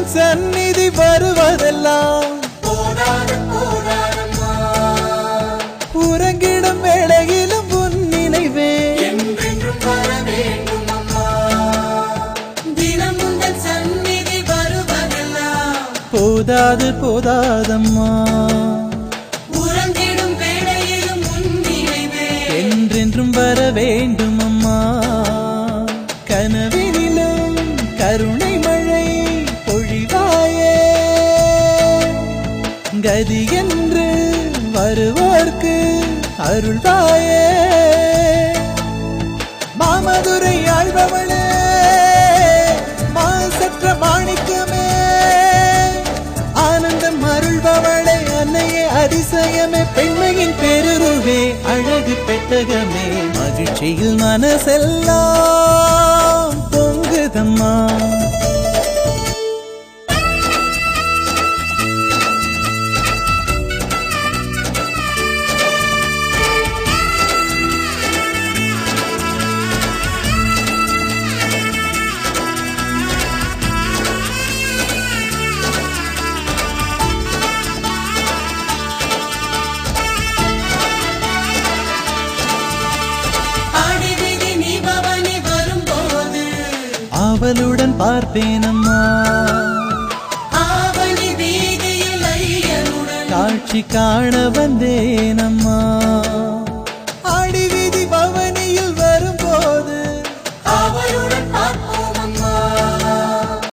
உந்தன் சந்நிதி வருவதெல்லாம் உறங்கிடும் வேளையிலும் உன் நினைவே என்றென்றும் வர வேண்டும் அம்மா. தினம் உந்தன் சந்நிதி வருவதெல்லாம் போதாது போதாதம்மா. உறங்கிடும் வேளையிலும் உன் நினைவே என்றென்றும் வர வேண்டும் அம்மா. கனவினிலும் கருணை மழை பொழிவாயே, கதி என்று வருவோர்க்கு அருள்வாயே. மாமதுரை ஆழ்பவளே, மாசற்ற மாணிக்கமே, ஆனந்தம் அருள்பவளே, அன்னையே அதிசயமே, பெண்மையின் பெருருவே, அழகு பெட்டகமே, மகிழ்ச்சியில் மனசெல்லாம் பொங்குதம்மா. அவளுடன் பார்ப்பேனம்மா, ஆவணி வீதியில் ஐயனுடன் காட்சி காண வந்தேனம்மா.